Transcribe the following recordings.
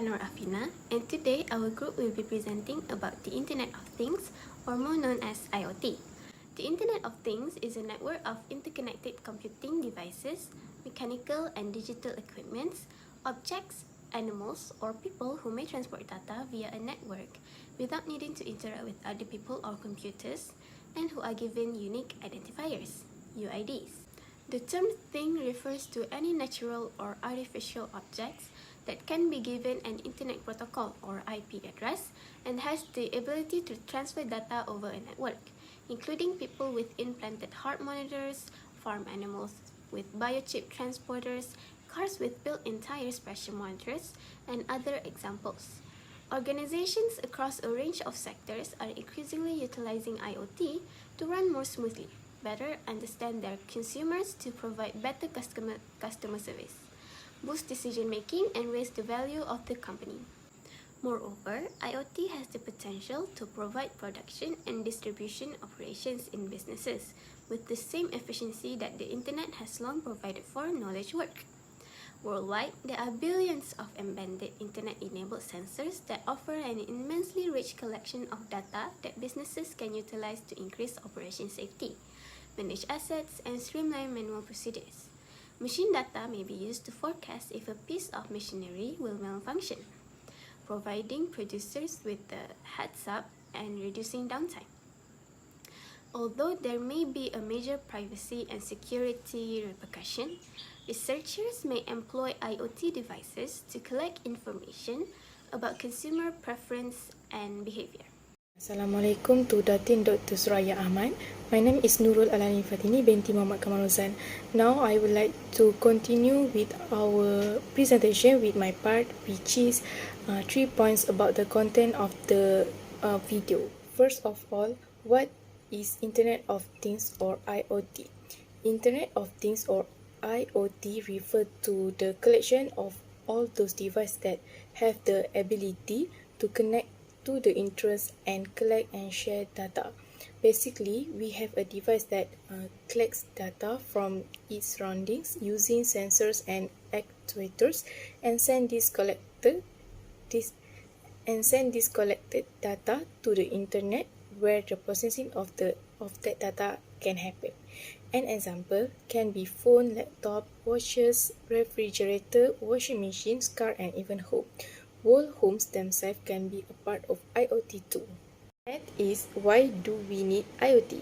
Farah Nur Afina, and today our group will be presenting about the Internet of Things, or more known as IoT. The Internet of Things is a network of interconnected computing devices, mechanical and digital equipments, objects, animals, or people who may transport data via a network without needing to interact with other people or computers, and who are given unique identifiers, UIDs. The term thing refers to any natural or artificial objects that can be given an Internet protocol or IP address and has the ability to transfer data over a network, including people with implanted heart monitors, farm animals with biochip transporters, cars with built-in tires pressure monitors, and other examples. Organizations across a range of sectors are increasingly utilizing IoT to run more smoothly, better understand their consumers to provide better customer service, boost decision-making, and raise the value of the company. Moreover, IoT has the potential to provide production and distribution operations in businesses with the same efficiency that the Internet has long provided for knowledge work. Worldwide, there are billions of embedded Internet-enabled sensors that offer an immensely rich collection of data that businesses can utilize to increase operation safety, manage assets, and streamline manual procedures. Machine data may be used to forecast if a piece of machinery will malfunction, providing producers with a heads up and reducing downtime. Although there may be a major privacy and security repercussion, researchers may employ IoT devices to collect information about consumer preference and behavior. Assalamualaikum to Datin Dr. Suraya Ahmad. My name is Nurul Alani Fatini binti Muhammad Kamaruzan. Now I would like to continue with our presentation with my part, which is 3 points about the content of the video. First of all, what is Internet of Things or IoT? Internet of Things or IoT refer to the collection of all those devices that have the ability to connect to the interest and collect and share data. Basically, we have a device that collects data from its surroundings using sensors and actuators and send this collected data to the internet where the processing of that data can happen. An example can be phone, laptop, watches, refrigerator, washing machines, car, and even home. Whole homes themselves can be a part of IoT too. That is, why do we need IoT?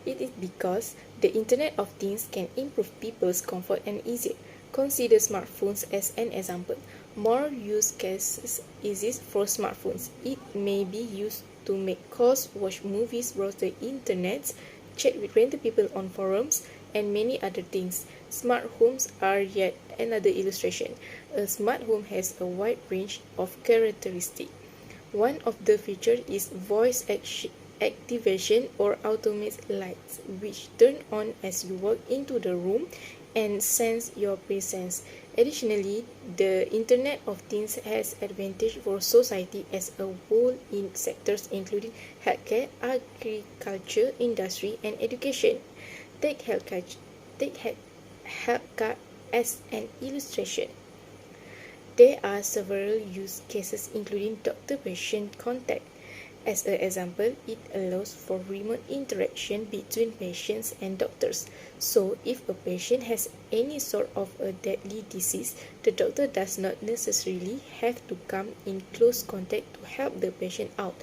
It is because the Internet of Things can improve people's comfort and ease. Consider smartphones as an example. More use cases exist for smartphones. It may be used to make calls, watch movies, browse the internet, chat with random people on forums, and many other things. Smart homes are yet another illustration. A smart home has a wide range of characteristics. One of the features is voice activation or automated lights, which turn on as you walk into the room and sense your presence. Additionally, the Internet of Things has advantage for society as a whole in sectors including healthcare, agriculture, industry, and education. Take healthcare as an illustration. There are several use cases including doctor-patient contact. As an example, it allows for remote interaction between patients and doctors. So, if a patient has any sort of a deadly disease, the doctor does not necessarily have to come in close contact to help the patient out.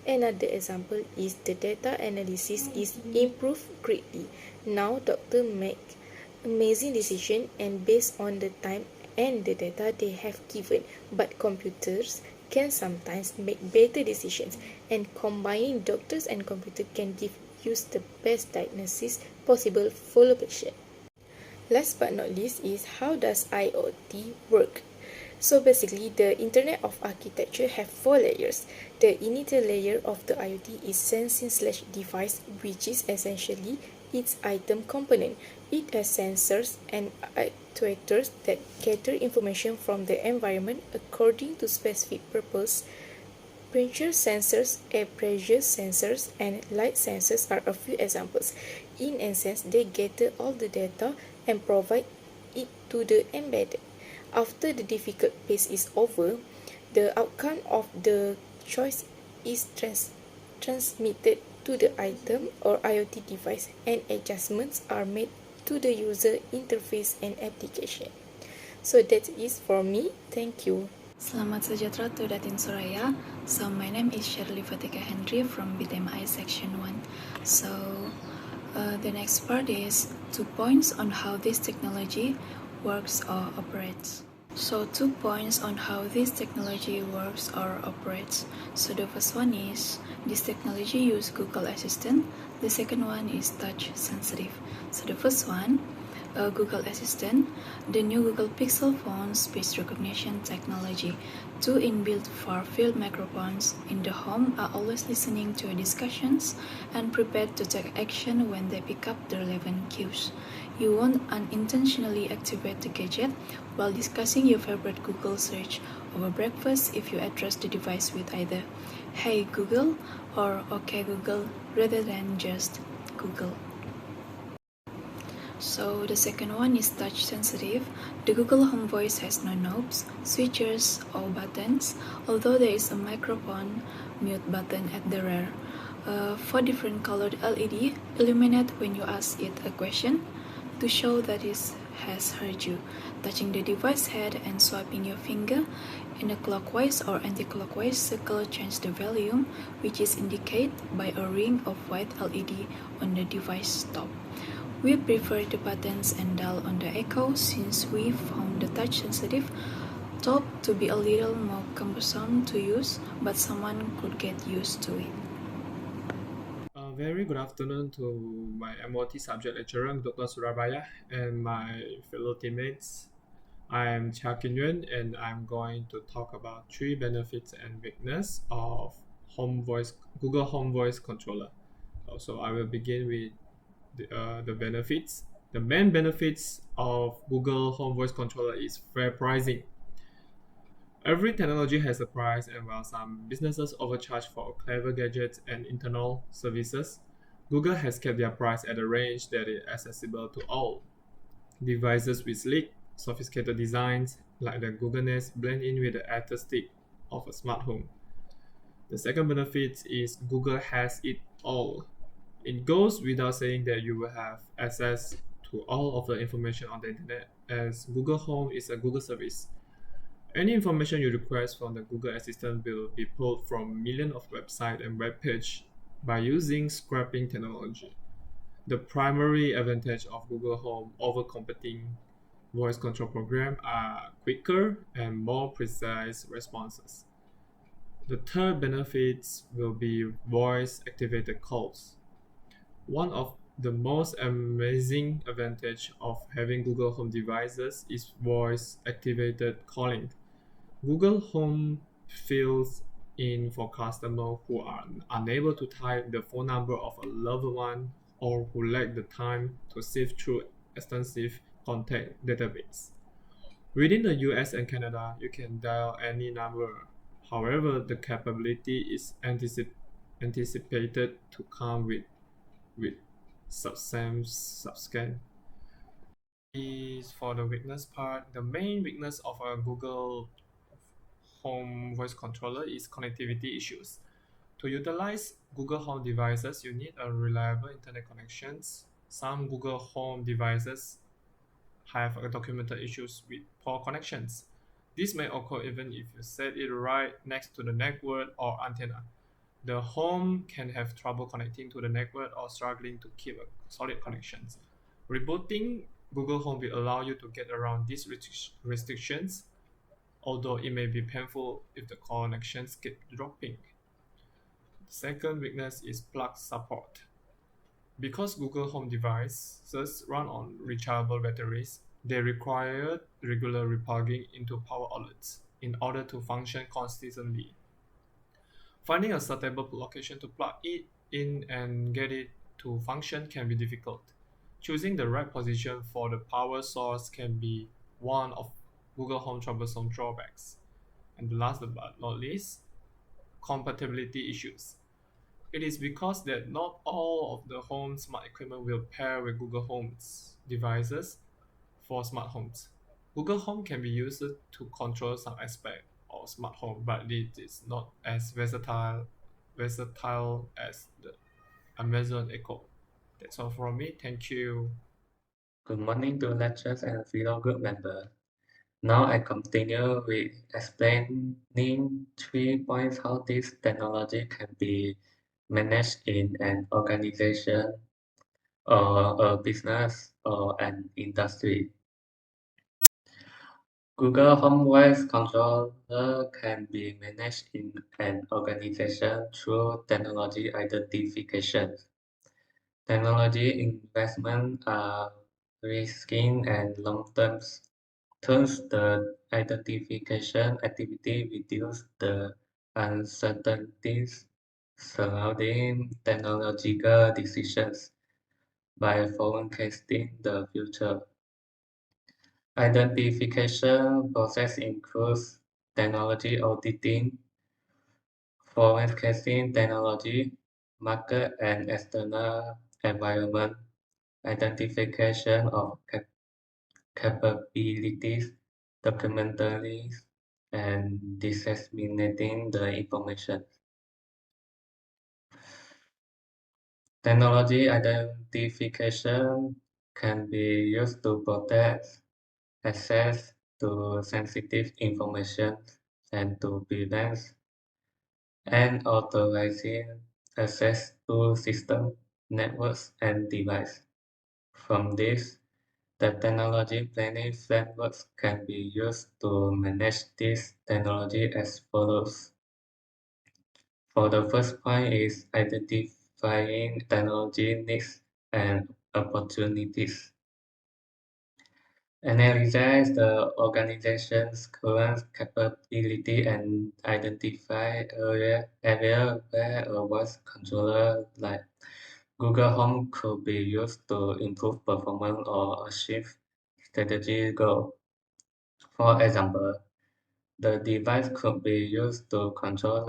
Another example is the data analysis is improved greatly. Now, doctors make amazing decisions and based on the time and the data they have given, but computers can sometimes make better decisions, and combining doctors and computer can give you the best diagnosis possible for the patient. Last but not least is how does IoT work? So basically, the Internet of Architecture have 4 layers. The initial layer of the IoT is sensing/device, which is essentially its item component. It has sensors and actuators that gather information from the environment according to specific purpose. Pressure sensors, air pressure sensors, and light sensors are a few examples. In essence, they gather all the data and provide it to the embedded. After the difficult phase is over, The outcome of the choice is transmitted to the item or IoT device, and adjustments are made to the user interface and application. So that is for me. Thank you. Selamat sejahtera to Datin Suraya. So my name is Shirley Fatika Henry from BTMI Section 1. So the next part is 2 points on how this technology works or operates. So 2 points on how this technology works or operates. So the first one is this technology uses Google Assistant. The second one is touch sensitive. So the first one, Google Assistant, the new Google Pixel phone speech recognition technology. Two inbuilt far-field microphones in the home are always listening to discussions and prepared to take action when they pick up the relevant cues. You won't unintentionally activate the gadget while discussing your favorite Google search over breakfast if you address the device with either "Hey Google" or "Okay Google" rather than just "Google." So the second one is touch sensitive. The Google Home Voice has no knobs, switches, or buttons, although there is a microphone mute button at the rear. Four different colored LED illuminate when you ask it a question to show that it has heard you. Touching the device head and swiping your finger in a clockwise or anti-clockwise circle change the volume, which is indicated by a ring of white LED on the device top. We prefer the buttons and dial on the Echo since we found the touch-sensitive top to be a little more cumbersome to use, but someone could get used to it. A very good afternoon to my MOT subject lecturer, Dr. Surabaya, and my fellow teammates. I am Chia Kin Yuan, and I'm going to talk about 3 benefits and weakness of Google Home Voice Controller. So I will begin with the benefits. The main benefits of Google Home Voice Controller is fair pricing. Every technology has a price, and while some businesses overcharge for clever gadgets and internal services, Google has kept their price at a range that is accessible to all. Devices with sleek, sophisticated designs like the Google Nest blend in with the aesthetic of a smart home. The second benefit is Google has it all. It goes without saying that you will have access to all of the information on the internet, as Google Home is a Google service. Any information you request from the Google Assistant will be pulled from millions of websites and web pages by using scraping technology. The primary advantage of Google Home over competing voice control programs are quicker and more precise responses. The third benefits will be voice activated calls. One of the most amazing advantage of having Google Home devices is voice activated calling. Google Home fills in for customers who are unable to type the phone number of a loved one or who lack the time to sift through extensive contact database. Within the US and Canada, you can dial any number. However, the capability is anticipated to come with subscan. Is for the weakness part, the main weakness of a Google Home voice controller is connectivity issues. To utilize Google Home devices, you need a reliable internet connections. Some Google Home devices have documented issues with poor connections. This may occur even if you set it right next to the network or antenna. The home can have trouble connecting to the network or struggling to keep a solid connections. Rebooting Google Home will allow you to get around these restrictions, although it may be painful if the connections keep dropping. The second weakness is plug support. Because Google Home devices run on rechargeable batteries, they require regular replugging into power outlets in order to function consistently. Finding a suitable location to plug it in and get it to function can be difficult. Choosing the right position for the power source can be one of Google Home troublesome drawbacks. And the last but not least, compatibility issues. It is because that not all of the home smart equipment will pair with Google Home's devices for smart homes. Google Home can be used to control some aspect or smart home, but it is not as versatile as the Amazon Echo. That's all from me. Thank you. Good morning to lecturers and fellow group members. Now I continue with explaining 3 points how this technology can be managed in an organization or a business or an industry. Google Home Voice Controller can be managed in an organization through technology identification. Technology investment are risky and long-term. Thus, the identification activity reduces the uncertainties surrounding technological decisions by forecasting the future. Identification process includes technology auditing, forecasting technology, market and external environment, identification of capabilities, documentaries, and disseminating the information. Technology identification can be used to protect access to sensitive information and to prevent unauthorized access to system, networks, and devices. From this, the technology planning frameworks can be used to manage this technology as follows. For the first point is identifying technology needs and opportunities. Analyze the organization's current capability and identify area where a voice controller like Google Home could be used to improve performance or achieve strategy goals. For example, the device could be used to control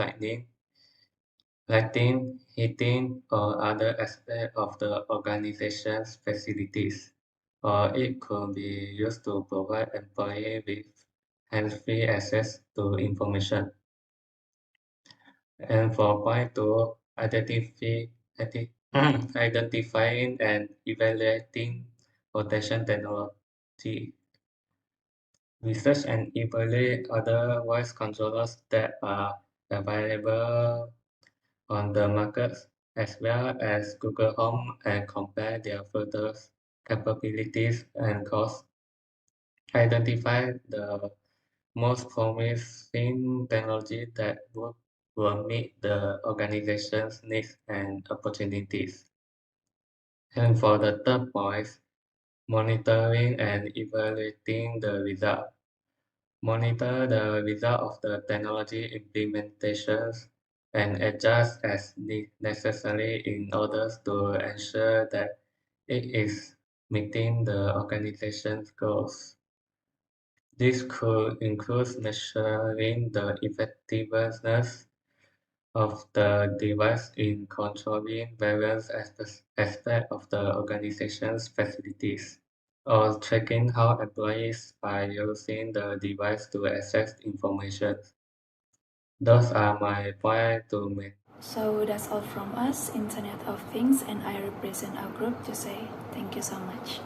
lighting, heating, or other aspects of the organization's facilities, or it could be used to provide employees with hands-free access to information. And for point two, identifying and evaluating protection technology. Research and evaluate other voice controllers that are available on the market as well as Google Home and compare their features, capabilities, and costs. Identify the most promising technology that will meet the organization's needs and opportunities. And for the third point, monitoring and evaluating the result. Monitor the result of the technology implementations and adjust as necessary in order to ensure that it is meeting the organization's goals. This could include measuring the effectiveness of the device in controlling various aspects of the organization's facilities, or checking how employees are using the device to access information. Those are my points to make. So that's all from us, Internet of Things, and I represent our group to say thank you so much.